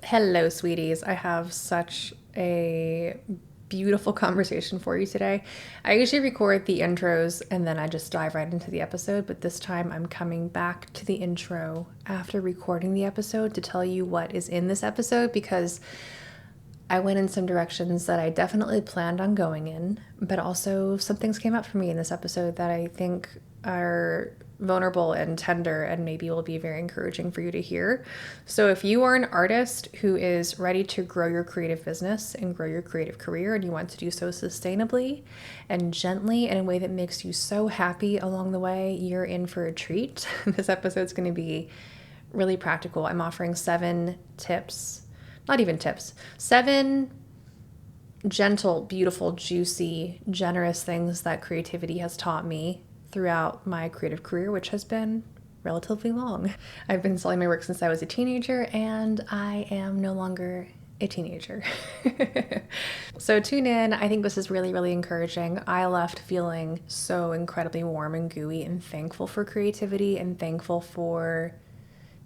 Hello, sweeties. I have such a beautiful conversation for you today. I usually record the intros and then I just dive right into the episode, but this time I'm coming back to the intro after recording the episode to tell you what is in this episode because I went in some directions that I definitely planned on going in, but also some things came up for me in this episode that I think are vulnerable and tender and maybe will be very encouraging for you to hear. So if you are an artist who is ready to grow your creative business and grow your creative career and you want to do so sustainably and gently in a way that makes you so happy along the way, you're in for a treat. This episode's going to be really practical. I'm offering 7 tips, not even tips, 7 gentle, beautiful, juicy, generous things that creativity has taught me throughout my creative career, which has been relatively long. I've been selling my work since I was a teenager, and I am no longer a teenager. So tune in. I think this is really, really encouraging. I left feeling so incredibly warm and gooey and thankful for creativity and thankful for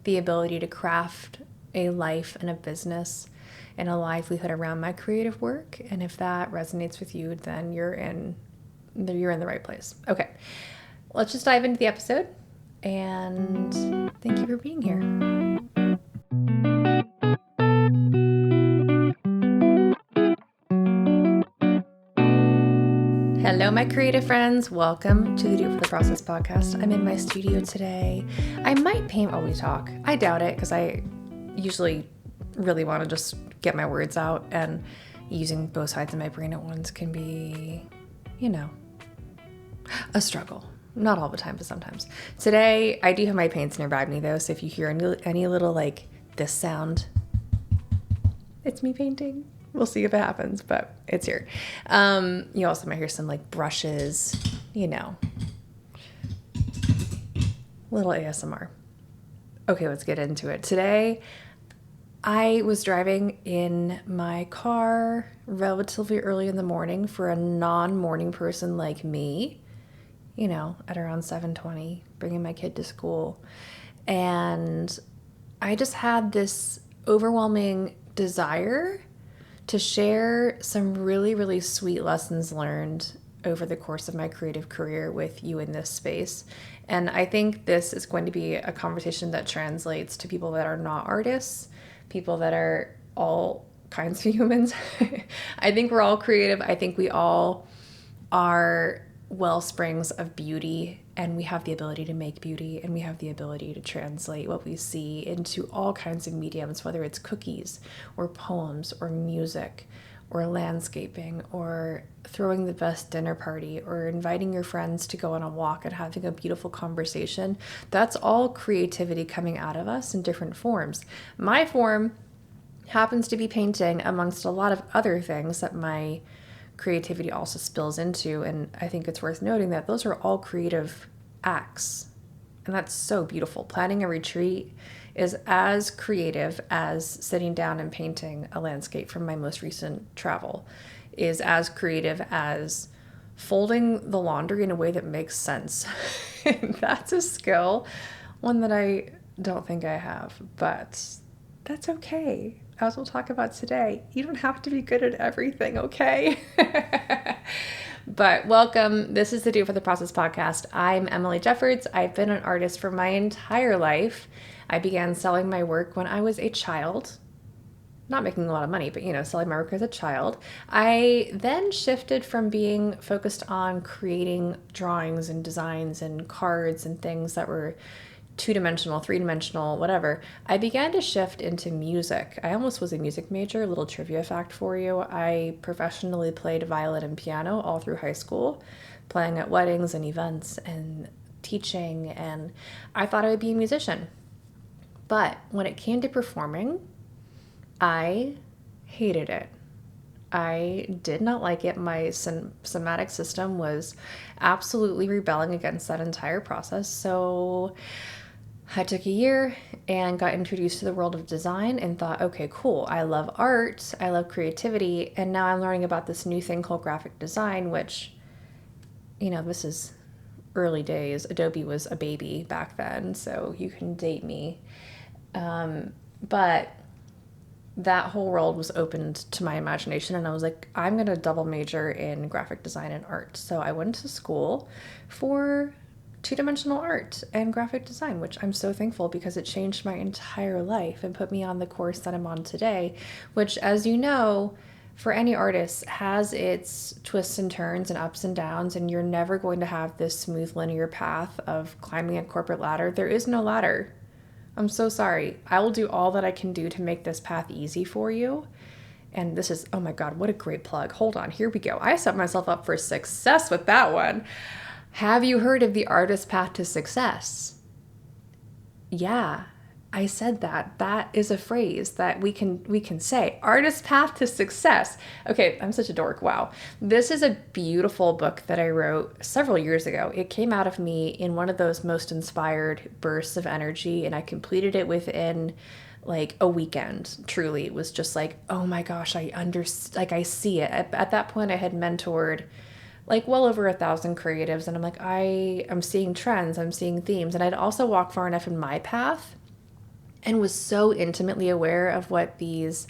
the ability to craft a life and a business and a livelihood around my creative work. And if that resonates with you, then you're in the right place. Okay, let's just dive into the episode. And thank you for being here. Hello, my creative friends. Welcome to the Do It for the Process podcast. I'm in my studio today. I might paint while we talk. I doubt it because I usually really want to just get my words out, and using both sides of my brain at once can be, a struggle. Not all the time, but sometimes. Today, I do have my paints nearby me though, so if you hear any little like this sound, it's me painting. We'll see if it happens, but it's here. You also might hear some like brushes, little ASMR. Okay, let's get into it. Today, I was driving in my car relatively early in the morning for a non-morning person like me, at around 7:20, bringing my kid to school. And I just had this overwhelming desire to share some really, really sweet lessons learned over the course of my creative career with you in this space. And I think this is going to be a conversation that translates to people that are not artists, people that are all kinds of humans. I think we're all creative. I think we all are well springs of beauty, and we have the ability to make beauty, and we have the ability to translate what we see into all kinds of mediums, whether it's cookies or poems or music or landscaping or throwing the best dinner party or inviting your friends to go on a walk and having a beautiful conversation. That's all creativity coming out of us in different forms. My form happens to be painting, amongst a lot of other things that my creativity also spills into. And I think it's worth noting that those are all creative acts. And that's so beautiful. Planning a retreat is as creative as sitting down and painting a landscape from my most recent travel, is as creative as folding the laundry in a way that makes sense. That's a skill, one that I don't think I have, but that's okay. As we'll talk about today, you don't have to be good at everything, okay? But welcome. This is the Do It for the Process podcast. I'm Emily Jeffords. I've been an artist for my entire life. I began selling my work when I was a child. Not making a lot of money, but selling my work as a child. I then shifted from being focused on creating drawings and designs and cards and things that were 2-dimensional, 3-dimensional, whatever. I began to shift into music. I almost was a music major. A little trivia fact for you. I professionally played violin and piano all through high school, playing at weddings and events and teaching, and I thought I would be a musician. But when it came to performing, I hated it. I did not like it. My somatic system was absolutely rebelling against that entire process. So I took a year and got introduced to the world of design and thought, okay, cool. I love art. I love creativity. And now I'm learning about this new thing called graphic design, which, this is early days. Adobe was a baby back then, so you can date me. But that whole world was opened to my imagination, and I was like, I'm going to double major in graphic design and art. So I went to school for two-dimensional art and graphic design, which I'm so thankful because it changed my entire life and put me on the course that I'm on today, which, as you know, for any artist has its twists and turns and ups and downs, and you're never going to have this smooth linear path of climbing a corporate ladder. There is no ladder. I'm so sorry. I will do all that I can do to make this path easy for you. And this is, oh my God, what a great plug. Hold on, here we go. I set myself up for success with that one. Have you heard of the artist path to success? Yeah, I said that. That is a phrase that we can say. Artist path to success. Okay, I'm such a dork. Wow. This is a beautiful book that I wrote several years ago. It came out of me in one of those most inspired bursts of energy, and I completed it within like a weekend. Truly, it was just like, oh my gosh, I see it. At that point, I had mentored like well over 1,000 creatives, and I'm like, I'm seeing trends, I'm seeing themes, and I'd also walked far enough in my path and was so intimately aware of what these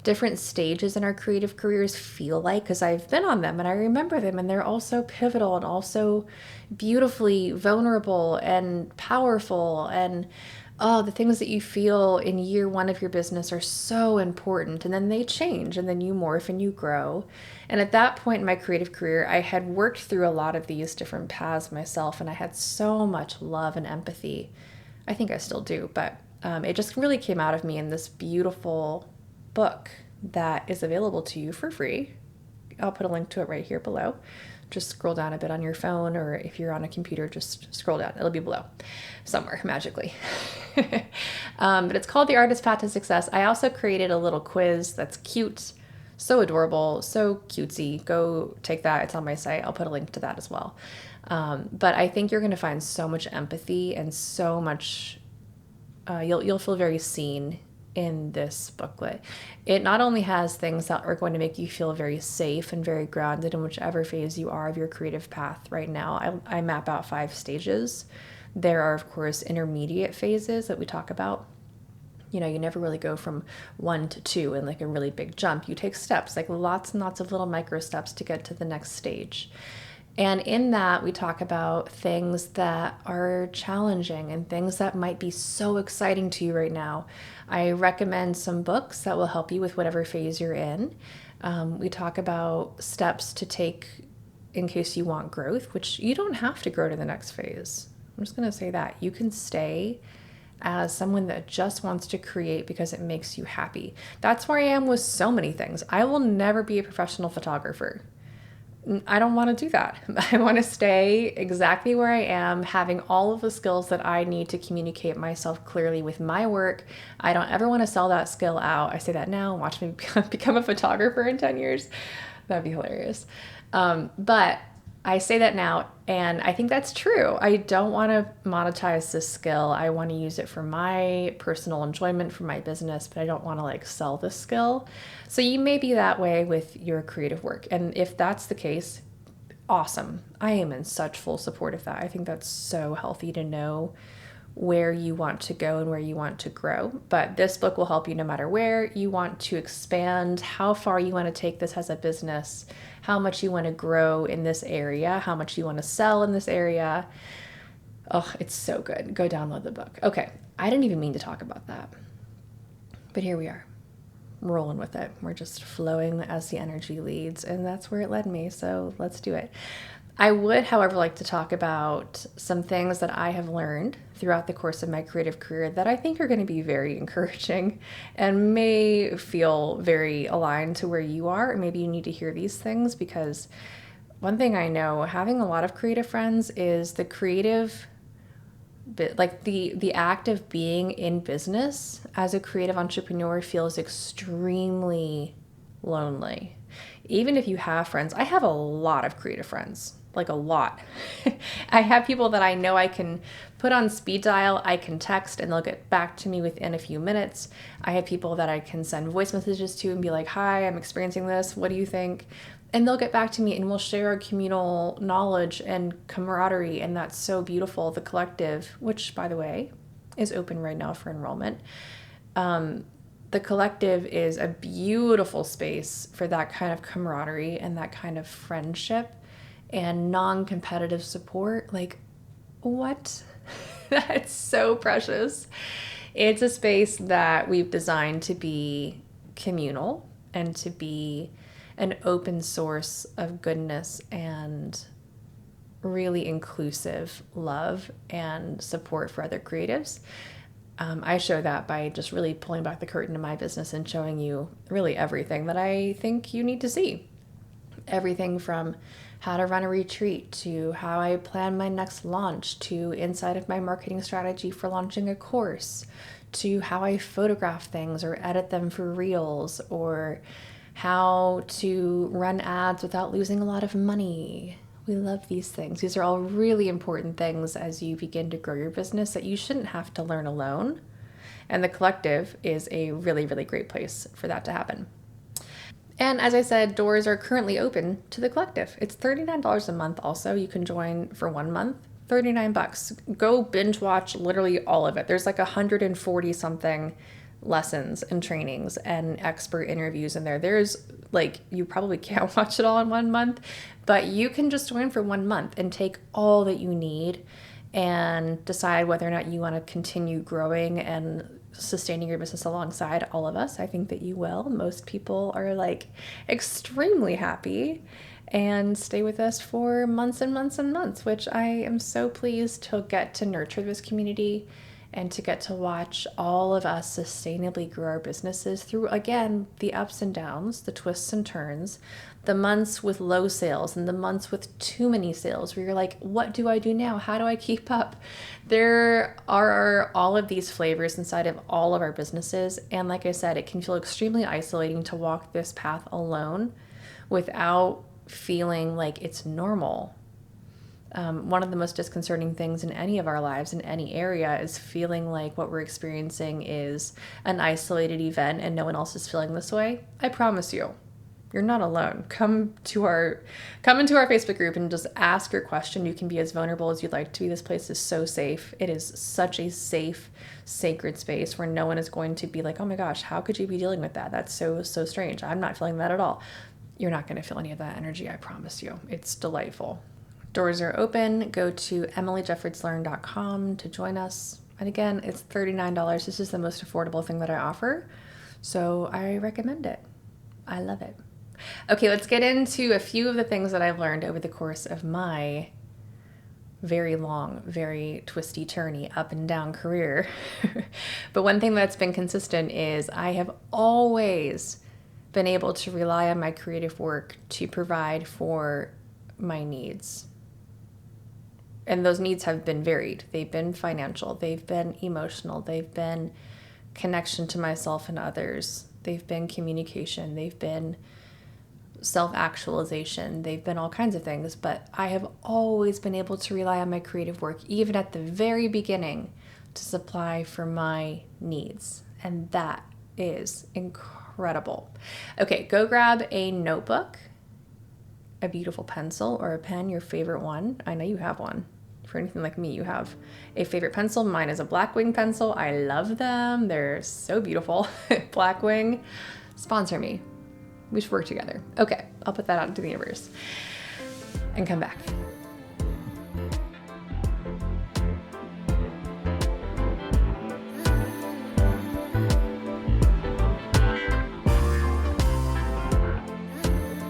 different stages in our creative careers feel like, because I've been on them and I remember them, and they're all so pivotal and also beautifully vulnerable and powerful, and oh, the things that you feel in year one of your business are so important, and then they change, and then you morph and you grow. And at that point in my creative career, I had worked through a lot of these different paths myself, and I had so much love and empathy. I think I still do, but it just really came out of me in this beautiful book that is available to you for free. I'll put a link to it right here below. Just scroll down a bit on your phone, or if you're on a computer, just scroll down. It'll be below somewhere magically. But it's called The Artist Path to Success. I also created a little quiz that's cute, so adorable, so cutesy. Go take that. It's on my site. I'll put a link to that as well. But I think you're going to find so much empathy and so much, you'll feel very seen in this booklet. It not only has things that are going to make you feel very safe and very grounded in whichever phase you are of your creative path right now. I map out 5 stages. There are, of course, intermediate phases that we talk about. You know, you never really go from 1 to 2 in like a really big jump. You take steps, like lots and lots of little micro steps to get to the next stage. And in that, we talk about things that are challenging and things that might be so exciting to you right now. I recommend some books that will help you with whatever phase you're in. We talk about steps to take in case you want growth, which you don't have to grow to the next phase. I'm just going to say that. You can stay as someone that just wants to create because it makes you happy. That's where I am with so many things. I will never be a professional photographer. I don't want to do that. I want to stay exactly where I am, having all of the skills that I need to communicate myself clearly with my work. I don't ever want to sell that skill out. I say that now, watch me become a photographer in 10 years. That'd be hilarious. But I say that now, and I think that's true. I don't want to monetize this skill. I want to use it for my personal enjoyment, for my business, but I don't want to like sell this skill. So you may be that way with your creative work. And if that's the case, awesome. I am in such full support of that. I think that's so healthy to know where you want to go and where you want to grow. But this book will help you no matter where you want to expand, how far you want to take this as a business, how much you want to grow in this area, how much you want to sell in this area. Oh, it's so good. Go download the book. Okay, I didn't even mean to talk about that. But here we are, rolling with it. We're just flowing as the energy leads, and that's where it led me. So let's do it. I would, however, like to talk about some things that I have learned throughout the course of my creative career that I think are going to be very encouraging and may feel very aligned to where you are. Or maybe you need to hear these things, because one thing I know, having a lot of creative friends, is the creative bit, like the act of being in business as a creative entrepreneur feels extremely lonely. Even if you have friends, I have a lot of creative friends. Like a lot. I have people that I know I can put on speed dial, I can text, and they'll get back to me within a few minutes. I have people that I can send voice messages to and be like, hi, I'm experiencing this. What do you think? And they'll get back to me, and we'll share our communal knowledge and camaraderie. And that's so beautiful. The collective, which by the way, is open right now for enrollment. The collective is a beautiful space for that kind of camaraderie and that kind of friendship and non-competitive support. Like, what? That's so precious. It's a space that we've designed to be communal and to be an open source of goodness and really inclusive love and support for other creatives. I show that by just really pulling back the curtain in my business and showing you really everything that I think you need to see. Everything from how to run a retreat to how I plan my next launch to inside of my marketing strategy for launching a course to how I photograph things or edit them for reels or how to run ads without losing a lot of money. We love these things. These are all really important things as you begin to grow your business that you shouldn't have to learn alone. And the collective is a really, really great place for that to happen. And as I said, doors are currently open to the collective. It's $39 a month also. You can join for 1 month, $39. Go binge watch literally all of it. There's like 140 something lessons and trainings and expert interviews in there. There's like, you probably can't watch it all in 1 month, but you can just join for 1 month and take all that you need and decide whether or not you want to continue growing and sustaining your business alongside all of us. I think that you will. Most people are like extremely happy and stay with us for months and months and months, which I am so pleased to get to nurture this community and to get to watch all of us sustainably grow our businesses through, again, the ups and downs, the twists and turns, the months with low sales and the months with too many sales where you're like, what do I do now? How do I keep up? There are all of these flavors inside of all of our businesses. And like I said, it can feel extremely isolating to walk this path alone without feeling like it's normal. One of the most disconcerting things in any of our lives in any area is feeling like what we're experiencing is an isolated event and no one else is feeling this way. I promise you, you're not alone. Come into our Facebook group and just ask your question. You can be as vulnerable as you'd like to be. This place is so safe. It is such a safe, sacred space where no one is going to be like, oh my gosh, how could you be dealing with that? That's so strange. I'm not feeling that at all. You're not going to feel any of that energy, I promise you. It's delightful. Doors are open. Go to emilyjeffordslearn.com to join us. And again, it's $39. This is the most affordable thing that I offer. So I recommend it. I love it. Okay, let's get into a few of the things that I've learned over the course of my very long, very twisty, turny, up and down career. But one thing that's been consistent is I have always been able to rely on my creative work to provide for my needs. And those needs have been varied. They've been financial, they've been emotional, they've been connection to myself and others, they've been communication, they've been self-actualization, they've been all kinds of things. But I have always been able to rely on my creative work, even at the very beginning, to supply for my needs. And that is incredible. Okay, go grab a notebook, a beautiful pencil or a pen, your favorite one. I know you have one. For anything like me, you have a favorite pencil. Mine is a Blackwing pencil. I love them. They're so beautiful. Blackwing, sponsor me. We should work together. Okay, I'll put that out into the universe and come back.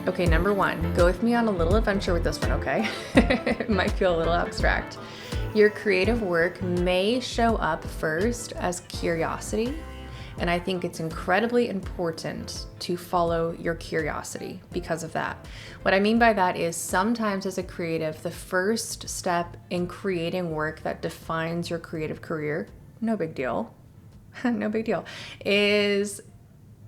Okay, number one, go with me on a little adventure with this one, okay? It might feel a little abstract. Your creative work may show up first as curiosity, and I think it's incredibly important to follow your curiosity because of that. What I mean by that is sometimes as a creative, the first step in creating work that defines your creative career, no big deal, no big deal, is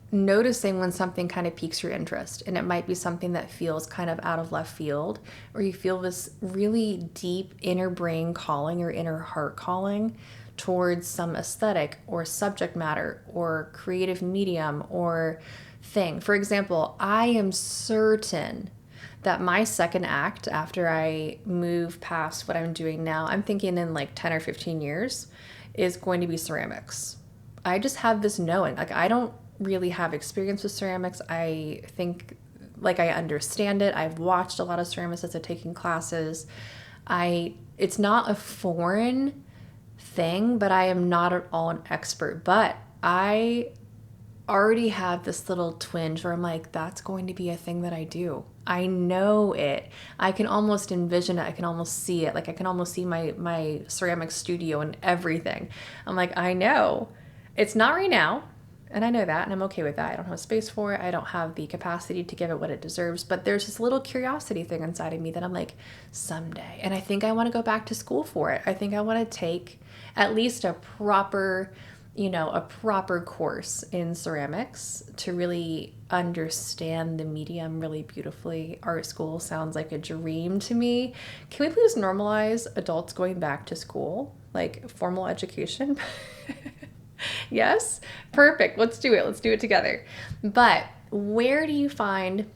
noticing when something kind of piques your interest. And it might be something that feels kind of out of left field, or you feel this really deep inner brain calling or inner heart calling towards some aesthetic or subject matter or creative medium or thing. For example, I am certain that my second act after I move past what I'm doing now, I'm thinking in like 10 or 15 years, is going to be ceramics. I just have this knowing. Like, I don't really have experience with ceramics. I think like I understand it. I've watched a lot of ceramicists. I've taken classes. It's not a foreign thing, but I am not at all an expert. But I already have this little twinge where I'm like, that's going to be a thing that I do. I know it. I can almost envision it. I can almost see it. Like I can almost see my ceramic studio and everything. I'm like, I know. It's not right now. And I know that, and I'm okay with that. I don't have space for it. I don't have the capacity to give it what it deserves. But there's this little curiosity thing inside of me that I'm like, someday. And I think I want to go back to school for it. I think I want to take at least a proper course in ceramics to really understand the medium really beautifully. Art school sounds like a dream to me. Can we please normalize adults going back to school, like formal education? Yes? Perfect. Let's do it. Let's do it together. But where do you find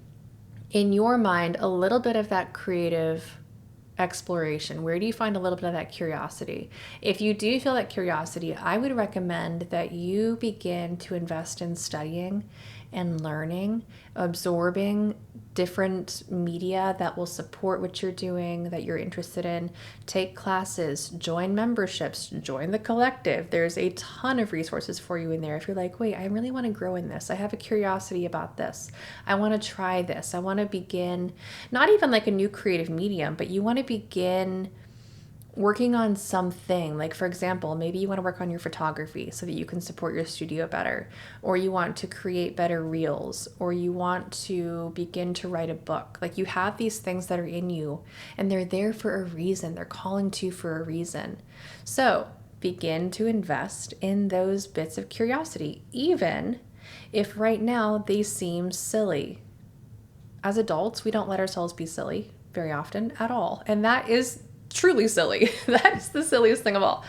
in your mind a little bit of that creative exploration? Where do you find a little bit of that curiosity? If you do feel that curiosity, I would recommend that you begin to invest in studying and learning, absorbing different media that will support what you're doing, that you're interested in. Take classes, join memberships, join the collective. There's a ton of resources for you in there. If you're like, wait, I really want to grow in this. I have a curiosity about this. I want to try this. I want to begin, not even like a new creative medium, but you want to begin working on something. Like, for example, maybe you want to work on your photography so that you can support your studio better, or you want to create better reels, or you want to begin to write a book. Like, you have these things that are in you and they're there for a reason. They're calling to you for a reason. So begin to invest in those bits of curiosity, even if right now they seem silly. As adults, we don't let ourselves be silly very often at all. And that is truly silly. That's the silliest thing of all.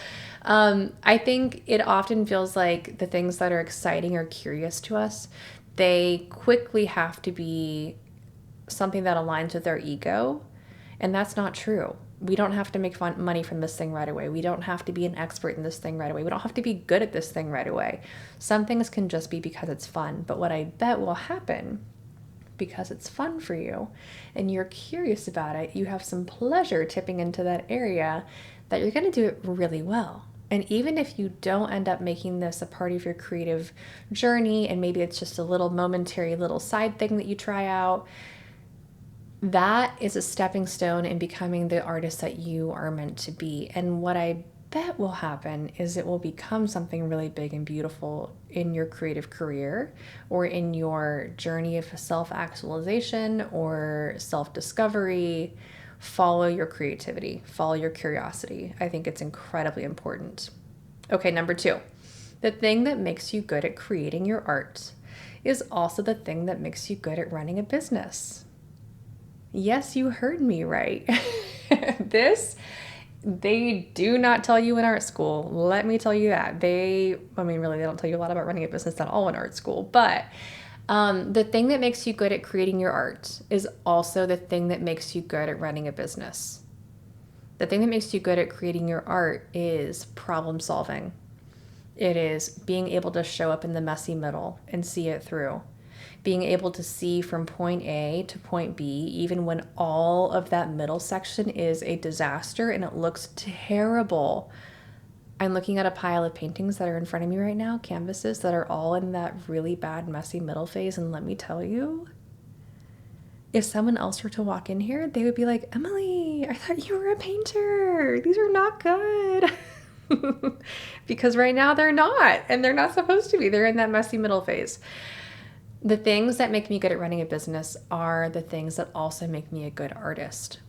I think it often feels like the things that are exciting or curious to us, they quickly have to be something that aligns with our ego. And that's not true. We don't have to make money from this thing right away. We don't have to be an expert in this thing right away. We don't have to be good at this thing right away. Some things can just be because it's fun. But what I bet will happen, because it's fun for you and you're curious about it, you have some pleasure tipping into that area, that you're going to do it really well. And even if you don't end up making this a part of your creative journey, and maybe it's just a little momentary little side thing that you try out, that is a stepping stone in becoming the artist that you are meant to be. And what I bet will happen is it will become something really big and beautiful in your creative career, or in your journey of self-actualization or self-discovery. Follow your creativity, follow your curiosity. I think it's incredibly important. Okay, number 2, the thing that makes you good at creating your art is also the thing that makes you good at running a business. Yes, you heard me right. They do not tell you in art school. Let me tell you that. Really, they don't tell you a lot about running a business at all in art school. But the thing that makes you good at creating your art is also the thing that makes you good at running a business. The thing that makes you good at creating your art is problem solving. It is being able to show up in the messy middle and see it through. Being able to see from point A to point B, even when all of that middle section is a disaster and it looks terrible. I'm looking at a pile of paintings that are in front of me right now, canvases that are all in that really bad, messy middle phase. And let me tell you, if someone else were to walk in here, they would be like, Emily, I thought you were a painter. These are not good. Because right now they're not, and they're not supposed to be. They're in that messy middle phase. The things that make me good at running a business are the things that also make me a good artist.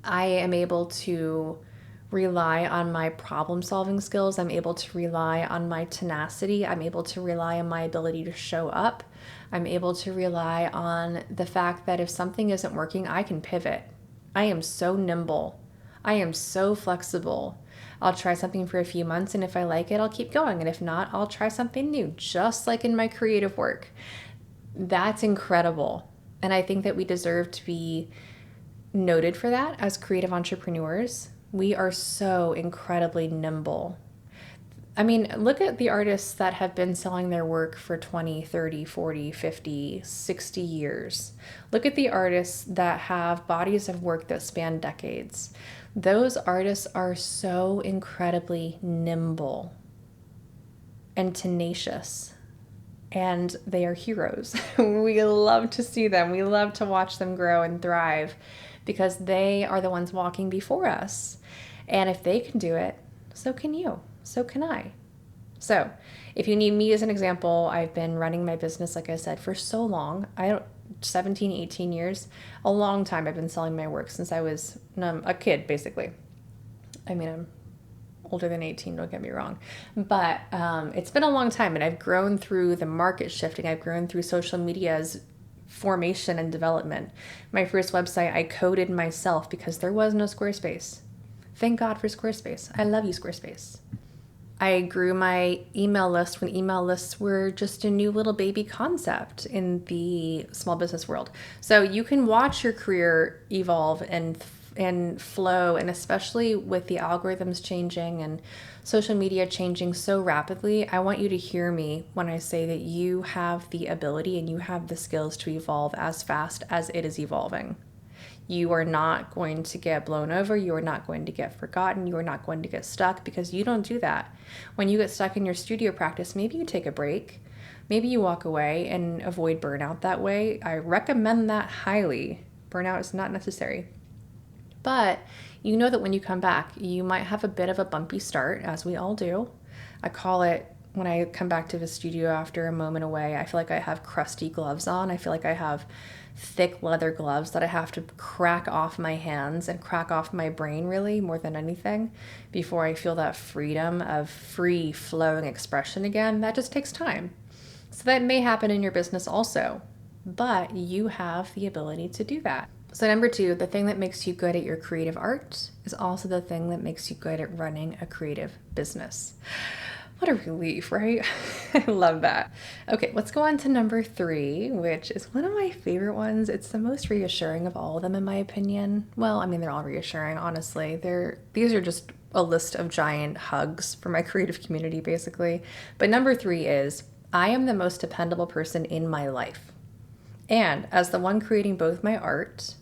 I am able to rely on my problem-solving skills. I'm able to rely on my tenacity. I'm able to rely on my ability to show up. I'm able to rely on the fact that if something isn't working, I can pivot. I am so nimble. I am so flexible. I'll try something for a few months, and if I like it, I'll keep going. And if not, I'll try something new, just like in my creative work. That's incredible. And I think that we deserve to be noted for that as creative entrepreneurs. We are so incredibly nimble. I mean, look at the artists that have been selling their work for 20, 30, 40, 50, 60 years. Look at the artists that have bodies of work that span decades. Those artists are so incredibly nimble and tenacious, and they are heroes. We love to see them. We love to watch them grow and thrive because they are the ones walking before us. And if they can do it, so can you. So can I. So, if you need me as an example, I've been running my business, like I said, for so long. 17, 18 years, a long time. I've been selling my work since I was a kid, basically. I mean, I'm older than 18, don't get me wrong. But it's been a long time, and I've grown through the market shifting. I've grown through social media's formation and development. My first website, I coded myself because there was no Squarespace. Thank God for Squarespace. I love you, Squarespace. I grew my email list when email lists were just a new little baby concept in the small business world. So you can watch your career evolve and flow, and especially with the algorithms changing and social media changing so rapidly, I want you to hear me when I say that you have the ability and you have the skills to evolve as fast as it is evolving. You are not going to get blown over. You are not going to get forgotten. You are not going to get stuck, because you don't do that. When you get stuck in your studio practice, maybe you take a break. Maybe you walk away and avoid burnout that way. I recommend that highly. Burnout is not necessary. But you know that when you come back, you might have a bit of a bumpy start, as we all do. I call it, when I come back to the studio after a moment away, I feel like I have crusty gloves on. I feel like I have thick leather gloves that I have to crack off my hands and crack off my brain, really, more than anything, before I feel that freedom of free flowing expression again. That just takes time. So that may happen in your business also, but you have the ability to do that. So number 2, the thing that makes you good at your creative art is also the thing that makes you good at running a creative business. What a relief, right? I love that. Okay, let's go on to number 3, which is one of my favorite ones. It's the most reassuring of all of them, in my opinion. Well, I mean, they're all reassuring, honestly. These are just a list of giant hugs for my creative community, basically. But number 3 is, I am the most dependable person in my life. And as the one creating both my art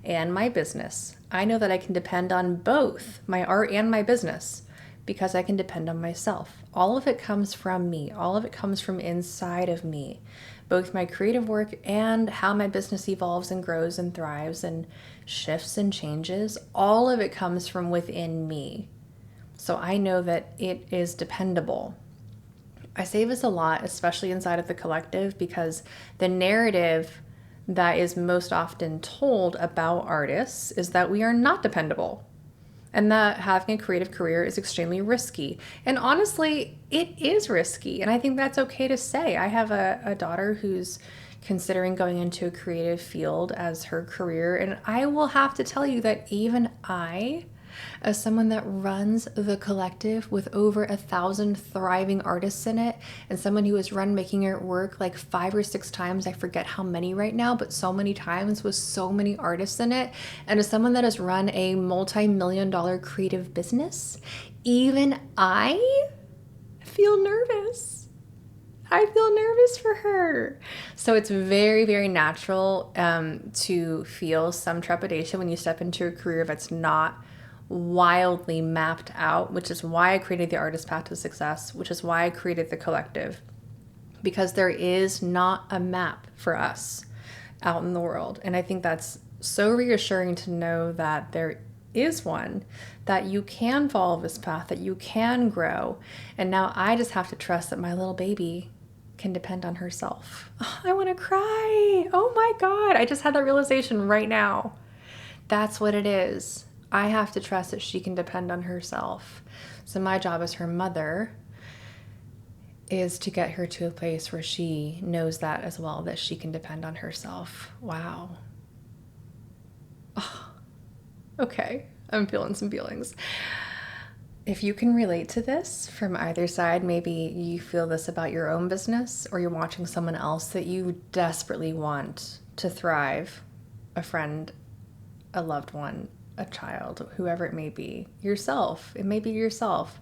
and my business, I know that I can depend on both my art and my business, because I can depend on myself. All of it comes from me. All of it comes from inside of me. Both my creative work and how my business evolves and grows and thrives and shifts and changes, all of it comes from within me. So I know that it is dependable. I say this a lot, especially inside of the collective, because the narrative that is most often told about artists is that we are not dependable, and that having a creative career is extremely risky. And honestly, it is risky. And I think that's okay to say. I have a daughter who's considering going into a creative field as her career. And I will have to tell you that even I, as someone that runs the collective with over 1,000 thriving artists in it, and someone who has run Making It Work like 5 or 6 times, I forget how many right now, but so many times with so many artists in it, and as someone that has run a multi-million-dollar creative business, even I feel nervous. I feel nervous for her. So it's very, very natural to feel some trepidation when you step into a career that's not wildly mapped out, which is why I created the Artist Path to Success, which is why I created the collective, because there is not a map for us out in the world. And I think that's so reassuring to know that there is one, that you can follow this path, that you can grow. And now I just have to trust that my little baby can depend on herself. Oh, I want to cry. Oh my God. I just had that realization right now. That's what it is. I have to trust that she can depend on herself. So my job as her mother is to get her to a place where she knows that as well, that she can depend on herself. Wow. Oh, okay, I'm feeling some feelings. If you can relate to this from either side, maybe you feel this about your own business, or you're watching someone else that you desperately want to thrive, a friend, a loved one, a child, whoever it may be, yourself. It may be yourself.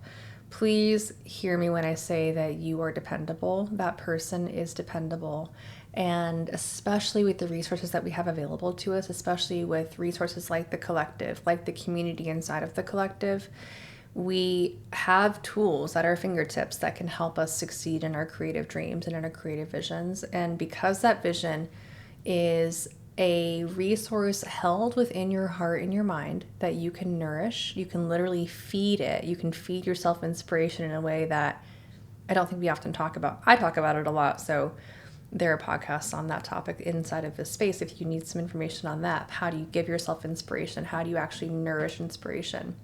Please hear me when I say that you are dependable. That person is dependable. And especially with the resources that we have available to us, especially with resources like the collective, like the community inside of the collective, we have tools at our fingertips that can help us succeed in our creative dreams and in our creative visions. And because that vision is a resource held within your heart and your mind that you can nourish, you can literally feed it. You can feed yourself inspiration in a way that I don't think we often talk about. I talk about it a lot, so there are podcasts on that topic inside of this space if you need some information on that. How do you give yourself inspiration? How do you actually nourish inspiration?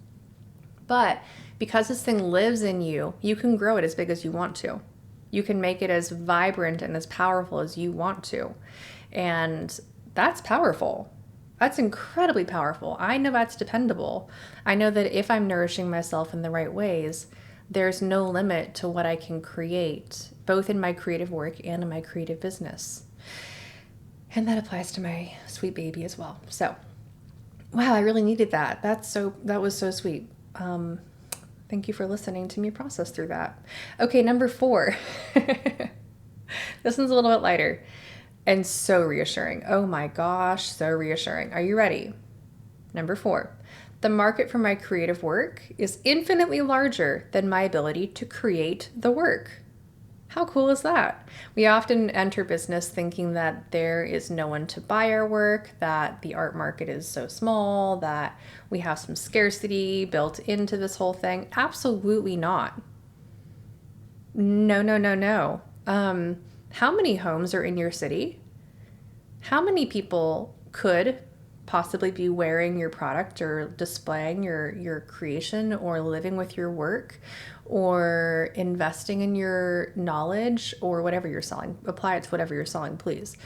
But because this thing lives in you, you can grow it as big as you want to. You can make it as vibrant and as powerful as you want to. And that's powerful. That's incredibly powerful. I know that's dependable. I know that if I'm nourishing myself in the right ways, there's no limit to what I can create, both in my creative work and in my creative business. And that applies to my sweet baby as well. So, wow, I really needed that. That was so sweet. Thank you for listening to me process through that. Okay, number 4. This one's a little bit lighter and so reassuring. Oh my gosh, so reassuring. Are you ready? Number 4. The market for my creative work is infinitely larger than my ability to create the work. How cool is that? We often enter business thinking that there is no one to buy our work, that the art market is so small, that we have some scarcity built into this whole thing. Absolutely not. No, no, no, no. How many homes are in your city? How many people could possibly be wearing your product or displaying your creation or living with your work or investing in your knowledge or whatever you're selling? Apply it to whatever you're selling, please.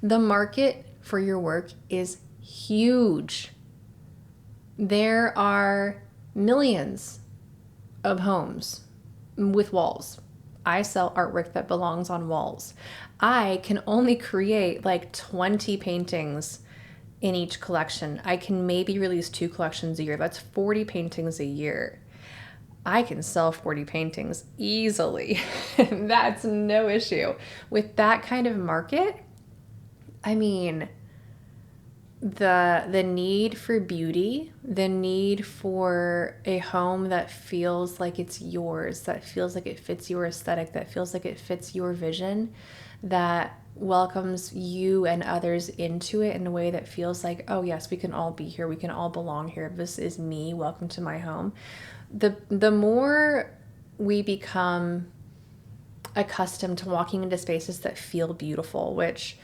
The market for your work is huge. There are millions of homes with walls. I sell artwork that belongs on walls. I can only create like 20 paintings in each collection. I can maybe release 2 collections a year. That's 40 paintings a year. I can sell 40 paintings easily. That's no issue. With that kind of market, I mean, the need for beauty, the need for a home that feels like it's yours, that feels like it fits your aesthetic, that feels like it fits your vision, that welcomes you and others into it in a way that feels like, oh yes, we can all be here, we can all belong here, this is me, welcome to my home. The more we become accustomed to walking into spaces that feel beautiful, which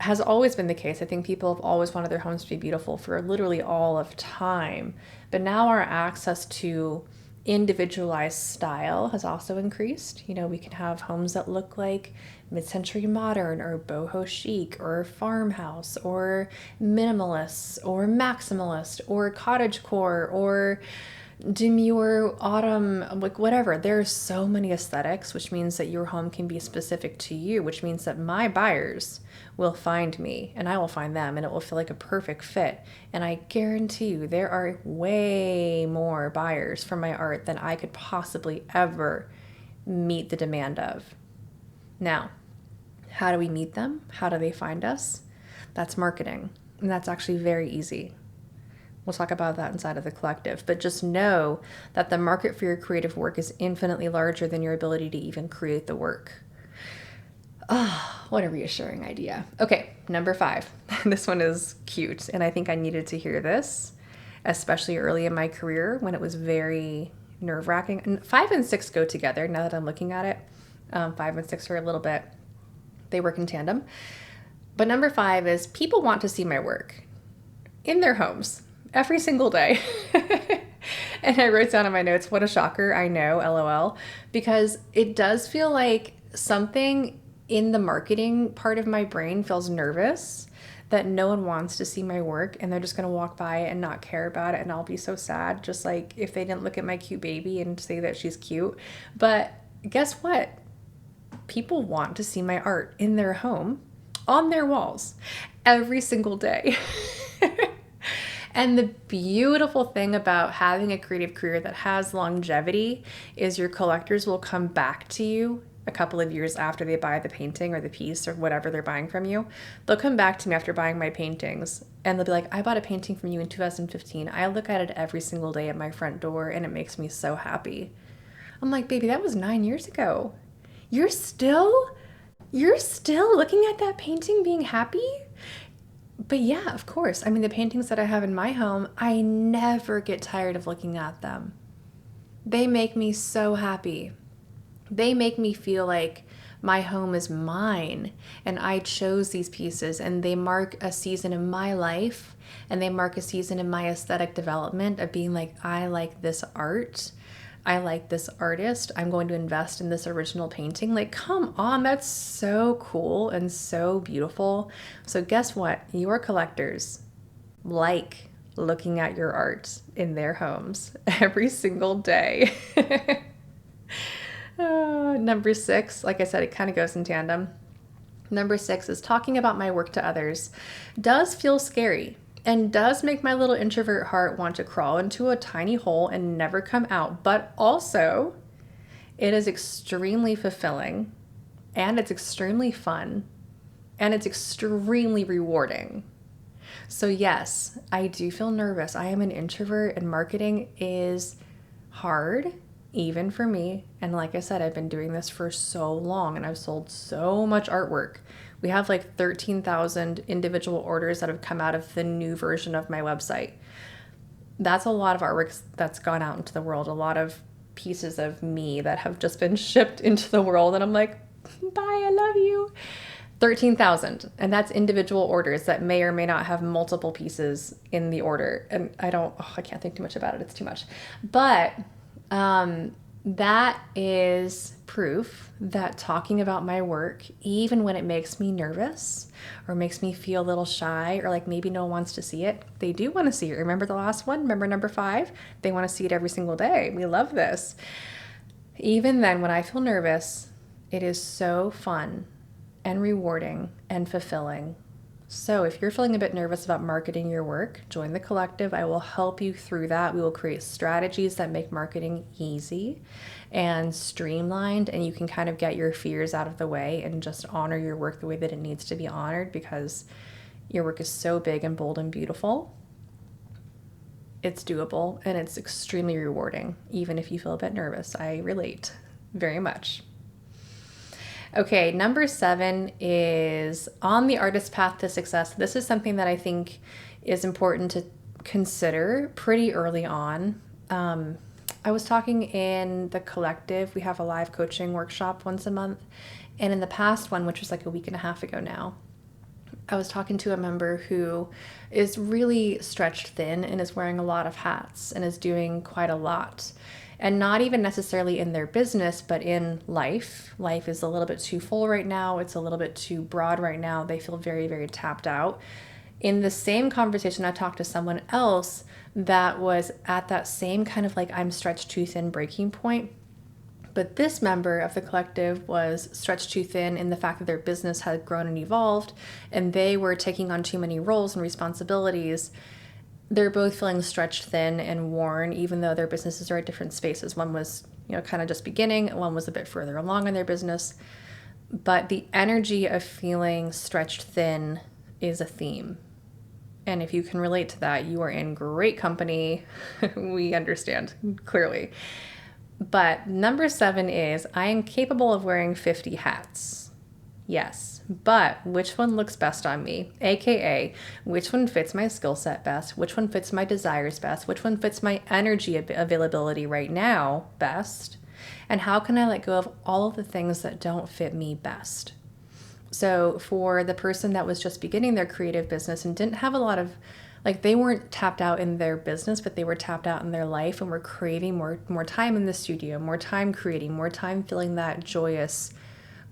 has always been the case. I think people have always wanted their homes to be beautiful for literally all of time. But now our access to individualized style has also increased. You know, we can have homes that look like mid-century modern or boho chic or farmhouse or minimalist or maximalist or cottagecore or demure autumn, like whatever. There's so many aesthetics, which means that your home can be specific to you, which means that my buyers will find me and I will find them and it will feel like a perfect fit. And I guarantee you there are way more buyers for my art than I could possibly ever meet the demand of. Now, how do we meet them? How do they find us? That's marketing. And that's actually very easy. We'll talk about that inside of the collective, but just know that the market for your creative work is infinitely larger than your ability to even create the work. Oh, what a reassuring idea. Okay, number 5. This one is cute, and I think I needed to hear this, especially early in my career when it was very nerve-wracking. And 5 and 6 go together now that I'm looking at it. 5 and 6 are a little bit, they work in tandem. But number 5 is people want to see my work in their homes every single day. And I wrote down in my notes, what a shocker, I know, LOL, because it does feel like something in the marketing part of my brain feels nervous that no one wants to see my work and they're just going to walk by it and not care about it, and I'll be so sad, just like if they didn't look at my cute baby and say that she's cute. But guess what? People want to see my art in their home, on their walls, every single day. And the beautiful thing about having a creative career that has longevity is your collectors will come back to you a couple of years after they buy the painting or the piece or whatever they're buying from you. They'll come back to me after buying my paintings and they'll be like, I bought a painting from you in 2015. I look at it every single day at my front door and it makes me so happy. I'm like, baby, that was 9 years ago. You're still looking at that painting being happy? But yeah, of course. I mean, the paintings that I have in my home, I never get tired of looking at them. They make me so happy. They make me feel like my home is mine and I chose these pieces, and they mark a season in my life and they mark a season in my aesthetic development of being like, I like this art. I like this artist. I'm going to invest in this original painting. Like, come on, that's so cool and so beautiful. So guess what? Your collectors like looking at your art in their homes every single day. Number 6, like I said, it kind of goes in tandem. Number 6 is talking about my work to others does feel scary and does make my little introvert heart want to crawl into a tiny hole and never come out. But also, it is extremely fulfilling and it's extremely fun and it's extremely rewarding. So yes, I do feel nervous. I am an introvert and marketing is hard, even for me. And like I said, I've been doing this for so long and I've sold so much artwork. We have like 13,000 individual orders that have come out of the new version of my website. That's a lot of artwork that's gone out into the world, a lot of pieces of me that have just been shipped into the world. And I'm like, bye, I love you. 13,000. And that's individual orders that may or may not have multiple pieces in the order. And I can't think too much about it. It's too much. But that is proof that talking about my work, even when it makes me nervous or makes me feel a little shy or like maybe no one wants to see it, they do want to see it. Remember the last one? Remember number 5? They want to see it every single day. We love this. Even then, when I feel nervous, it is so fun and rewarding and fulfilling. So if you're feeling a bit nervous about marketing your work, join the collective. I will help you through that. We will create strategies that make marketing easy and streamlined, and you can kind of get your fears out of the way and just honor your work the way that it needs to be honored, because your work is so big and bold and beautiful. It's doable and it's extremely rewarding, even if you feel a bit nervous. I relate very much. Okay, number 7 is on the artist path to success. This is something that I think is important to consider pretty early on. I was talking in the collective. We have a live coaching workshop once a month. And in the past one, which was like a week and a half ago now, I was talking to a member who is really stretched thin and is wearing a lot of hats and is doing quite a lot. And not even necessarily in their business, but in life. Life is a little bit too full right now. It's a little bit too broad right now. They feel very, very tapped out. In the same conversation, I talked to someone else that was at that same kind of like I'm stretched too thin breaking point. But this member of the collective was stretched too thin in the fact that their business had grown and evolved, and they were taking on too many roles and responsibilities. They're both feeling stretched thin and worn, even though their businesses are at different spaces. One was, kind of just beginning. One was a bit further along in their business. But the energy of feeling stretched thin is a theme. And if you can relate to that, you are in great company. We understand clearly. But number 7 is I am capable of wearing 50 hats. Yes, but which one looks best on me? AKA, which one fits my skill set best? Which one fits my desires best? Which one fits my energy availability right now best? And how can I let go of all of the things that don't fit me best? So for the person that was just beginning their creative business and didn't have a lot of, they weren't tapped out in their business, but they were tapped out in their life and were craving more time in the studio, more time creating, more time feeling that joyous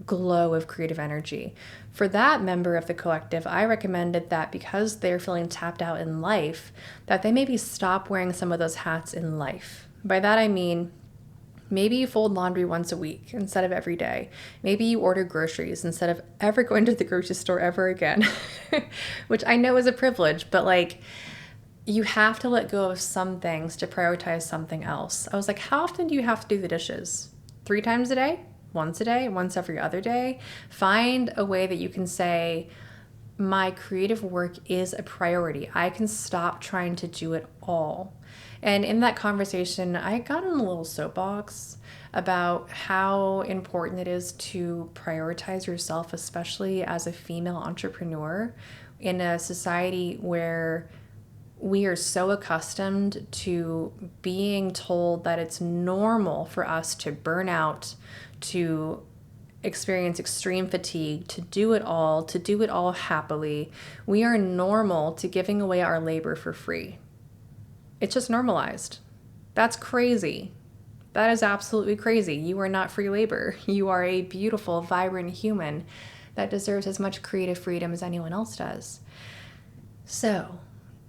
glow of creative energy. For that member of the collective, I recommended that because they're feeling tapped out in life, that they maybe stop wearing some of those hats in life. By that I mean, maybe you fold laundry once a week instead of every day. Maybe you order groceries instead of ever going to the grocery store ever again, which I know is a privilege, but you have to let go of some things to prioritize something else. I was like, how often do you have to do the dishes? 3 times a day? Once a day? Once every other day? Find a way that you can say, my creative work is a priority. I can stop trying to do it all. And in that conversation, I got on a little soapbox about how important it is to prioritize yourself, especially as a female entrepreneur in a society where we are so accustomed to being told that it's normal for us to burn out, to experience extreme fatigue, to do it all happily. We are normal to giving away our labor for free. It's just normalized. That's crazy. That is absolutely crazy. You are not free labor. You are a beautiful, vibrant human that deserves as much creative freedom as anyone else does. So,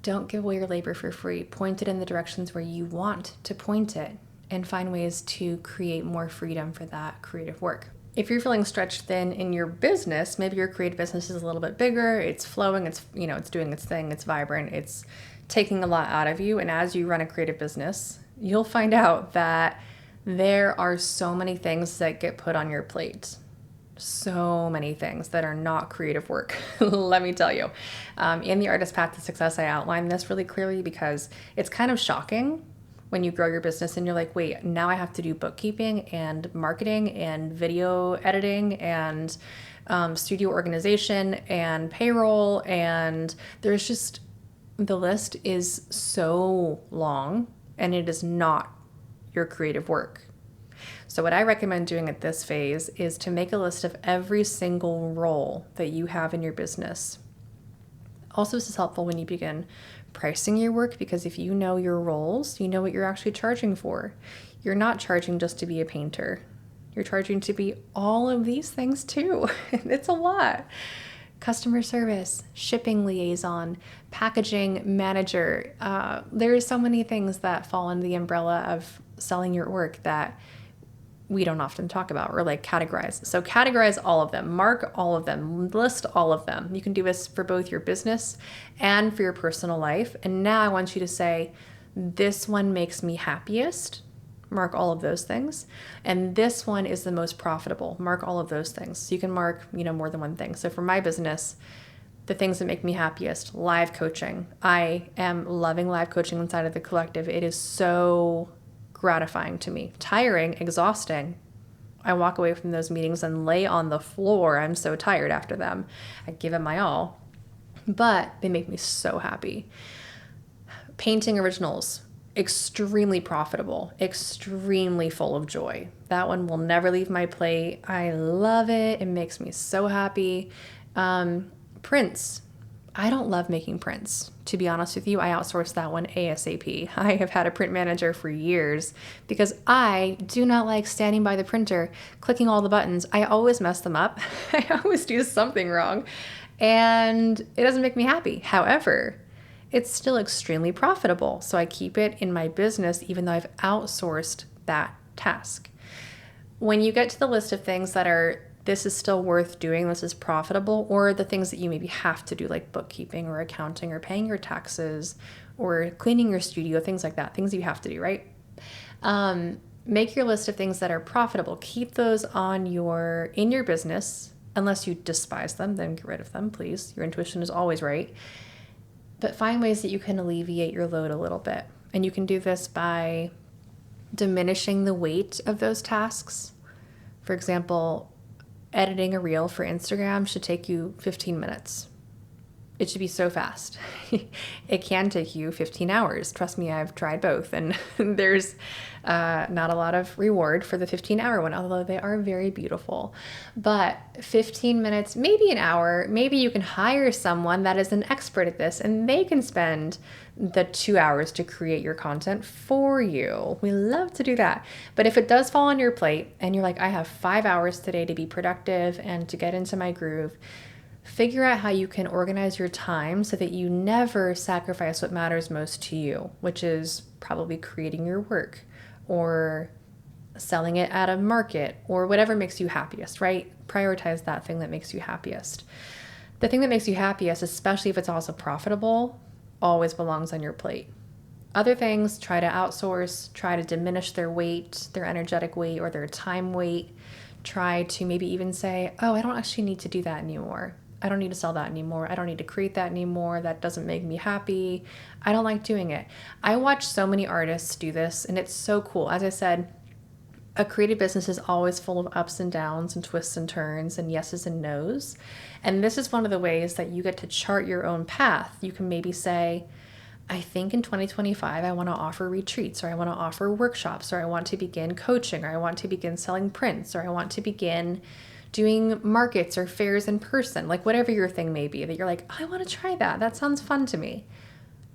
don't give away your labor for free. Point it in the directions where you want to point it and find ways to create more freedom for that creative work. If you're feeling stretched thin in your business, maybe your creative business is a little bit bigger, it's flowing, it's doing its thing, it's vibrant, it's taking a lot out of you. And as you run a creative business, you'll find out that there are so many things that get put on your plate. So many things that are not creative work. Let me tell you. In the Artist Path to Success, I outline this really clearly because it's kind of shocking when you grow your business and you're like, wait, now I have to do bookkeeping and marketing and video editing and studio organization and payroll. And there's just, the list is so long and it is not your creative work. So what I recommend doing at this phase is to make a list of every single role that you have in your business. Also, this is helpful when you begin pricing your work because if you know your roles, you know what you're actually charging for. You're not charging just to be a painter. You're charging to be all of these things too. It's a lot. Customer service, shipping liaison, packaging manager. There are so many things that fall under the umbrella of selling your work that we don't often talk about or like categorize. So categorize all of them, mark all of them, list all of them. You can do this for both your business and for your personal life. And now I want you to say, this one makes me happiest. Mark all of those things. And this one is the most profitable. Mark all of those things. So you can mark, more than one thing. So for my business, the things that make me happiest, live coaching. I am loving live coaching inside of the collective. It is so gratifying to me. Tiring, exhausting. I walk away from those meetings and lay on the floor. I'm so tired after them. I give it my all, but they make me so happy. Painting originals, extremely profitable, extremely full of joy. That one will never leave my plate. I love it. It makes me so happy. Prints. I don't love making prints. To be honest with you, I outsourced that one ASAP. I have had a print manager for years because I do not like standing by the printer, clicking all the buttons. I always mess them up. I always do something wrong and it doesn't make me happy. However, it's still extremely profitable. So I keep it in my business even though I've outsourced that task. When you get to the list of things that are this is still worth doing, this is profitable, or the things that you maybe have to do like bookkeeping or accounting or paying your taxes or cleaning your studio, things like that, things you have to do, right? Make your list of things that are profitable. Keep those in your business. Unless you despise them, then get rid of them, please. Your intuition is always right. But find ways that you can alleviate your load a little bit. And you can do this by diminishing the weight of those tasks. For example, editing a reel for Instagram should take you 15 minutes. It should be so fast. It can take you 15 hours. Trust me, I've tried both. And there's not a lot of reward for the 15-hour one, although they are very beautiful. But 15 minutes, maybe an hour, maybe you can hire someone that is an expert at this and they can spend the 2 hours to create your content for you. We love to do that. But if it does fall on your plate and you're like, I have 5 hours today to be productive and to get into my groove, figure out how you can organize your time so that you never sacrifice what matters most to you, which is probably creating your work or selling it at a market or whatever makes you happiest, right? Prioritize that thing that makes you happiest. The thing that makes you happiest, especially if it's also profitable, always belongs on your plate. Other things, try to outsource, try to diminish their weight, their energetic weight or their time weight. Try to maybe even say, oh, I don't actually need to do that anymore. I don't need to sell that anymore. I don't need to create that anymore. That doesn't make me happy. I don't like doing it. I watch so many artists do this, and it's so cool. As I said, a creative business is always full of ups and downs and twists and turns and yeses and nos. And this is one of the ways that you get to chart your own path. You can maybe say, I think in 2025, I want to offer retreats, or I want to offer workshops, or I want to begin coaching, or I want to begin selling prints, or I want to begin doing markets or fairs in person, like whatever your thing may be that you're like, I want to try that. That sounds fun to me.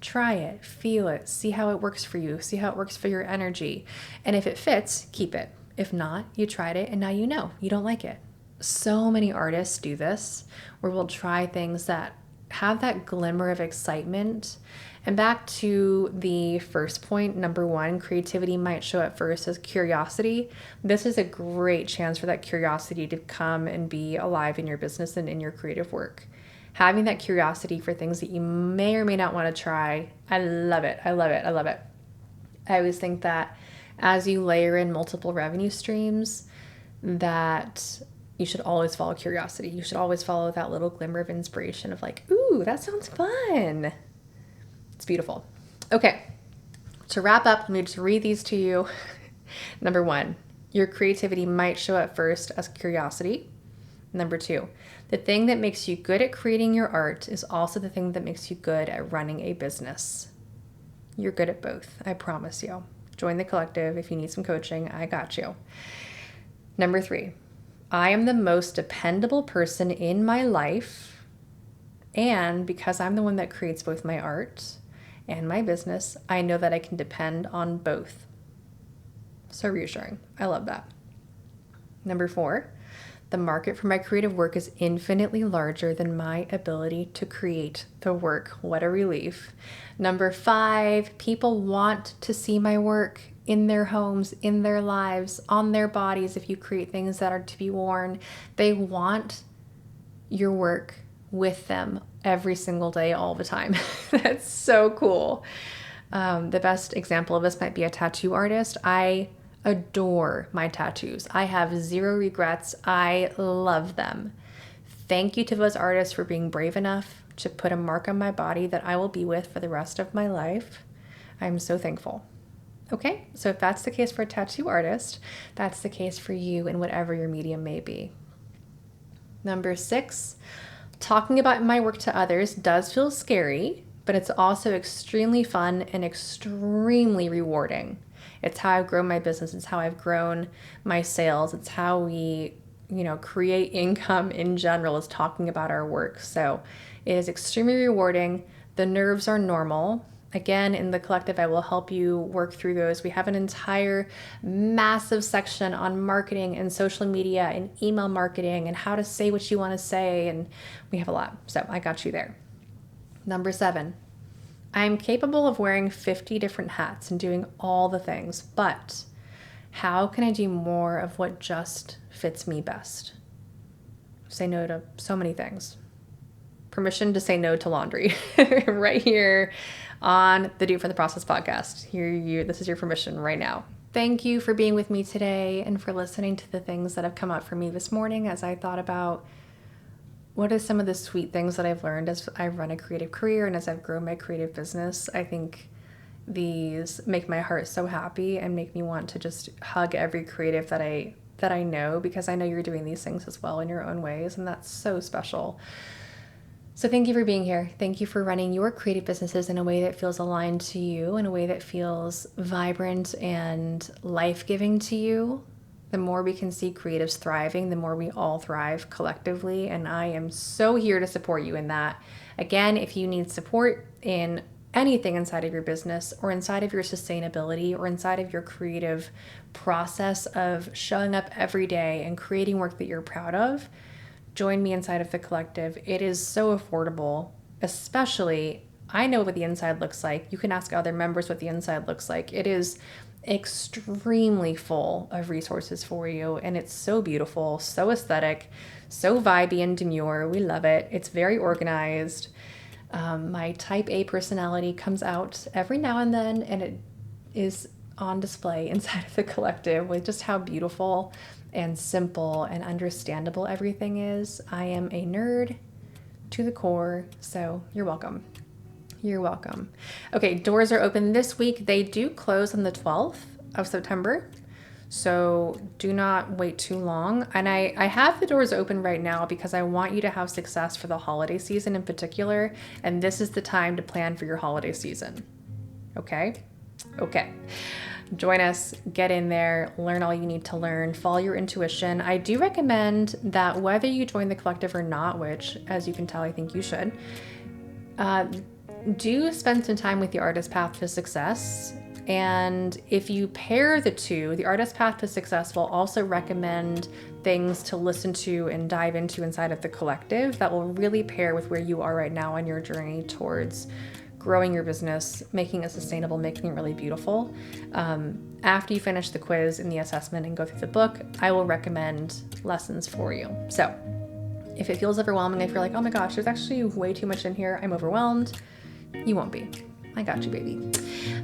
Try it, feel it, see how it works for you, see how it works for your energy. And if it fits, keep it. If not, you tried it and now you know you don't like it. So many artists do this where we'll try things that have that glimmer of excitement. And back to the first point, number one, creativity might show at first as curiosity. This is a great chance for that curiosity to come and be alive in your business and in your creative work. Having that curiosity for things that you may or may not want to try, I love it. I love it. I love it. I always think that as you layer in multiple revenue streams, that you should always follow curiosity. You should always follow that little glimmer of inspiration of like, ooh, that sounds fun. It's beautiful. Okay, to wrap up, let me just read these to you. Number one, your creativity might show at first as curiosity. Number two, the thing that makes you good at creating your art is also the thing that makes you good at running a business. You're good at both, I promise you. Join the collective if you need some coaching, I got you. Number three, I am the most dependable person in my life, and because I'm the one that creates both my art and my business, I know that I can depend on both. So reassuring. I love that. Number four, the market for my creative work is infinitely larger than my ability to create the work. What a relief. Number five, people want to see my work in their homes, in their lives, on their bodies. If you create things that are to be worn, they want your work with them every single day, all the time. That's so cool. The best example of this might be a tattoo artist. I adore my tattoos. I have zero regrets. I love them. Thank you to those artists for being brave enough to put a mark on my body that I will be with for the rest of my life. I'm so thankful. Okay, so if that's the case for a tattoo artist, that's the case for you in whatever your medium may be. Number six, talking about my work to others does feel scary, but it's also extremely fun and extremely rewarding. It's how I've grown my business. It's how I've grown my sales. It's how we, create income in general, is talking about our work. So it is extremely rewarding. The nerves are normal. Again, in the collective, I will help you work through those. We have an entire massive section on marketing and social media and email marketing and how to say what you want to say. And we have a lot. So I got you there. Number seven, I'm capable of wearing 50 different hats and doing all the things, but how can I do more of what just fits me best? Say no to so many things. Permission to say no to laundry right here on the Do It for the Process podcast. This is your permission right now. Thank you for being with me today and for listening to the things that have come up for me this morning as I thought about what are some of the sweet things that I've learned as I've run a creative career and as I've grown my creative business. I think these make my heart so happy and make me want to just hug every creative that I know, because I know you're doing these things as well in your own ways, and that's so special. So thank you for being here. Thank you for running your creative businesses in a way that feels aligned to you, in a way that feels vibrant and life-giving to you. The more we can see creatives thriving, the more we all thrive collectively. And I am so here to support you in that. Again, if you need support in anything inside of your business or inside of your sustainability or inside of your creative process of showing up every day and creating work that you're proud of, join me inside of the collective. It is so affordable, especially I know what the inside looks like. You can ask other members what the inside looks like. It is extremely full of resources for you, and it's so beautiful, so aesthetic, so vibey and demure. We love it. It's very organized. My type A personality comes out every now and then, and it is on display inside of the collective with just how beautiful and simple and understandable everything is. I am a nerd to the core, so you're welcome. You're welcome. Okay, doors are open this week. They do close on the 12th of September, so do not wait too long. And I have the doors open right now because I want you to have success for the holiday season in particular, and this is the time to plan for your holiday season. Okay? Okay. Join us, get in there, learn all you need to learn, follow your intuition. I do recommend that whether you join the collective or not, which as you can tell, I think you should, do spend some time with the Artist Path to Success. And if you pair the two, the Artist Path to Success will also recommend things to listen to and dive into inside of the collective that will really pair with where you are right now on your journey towards growing your business, making it sustainable, making it really beautiful. After you finish the quiz and the assessment and go through the book, I will recommend lessons for you. So if it feels overwhelming, if you're like, oh my gosh, there's actually way too much in here, I'm overwhelmed, you won't be. I got you, baby.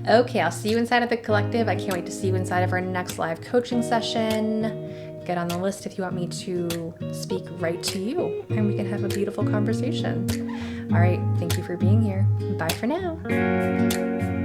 Okay, I'll see you inside of the collective. I can't wait to see you inside of our next live coaching session. Get on the list if you want me to speak right to you and we can have a beautiful conversation. All right, thank you for being here. Bye for now.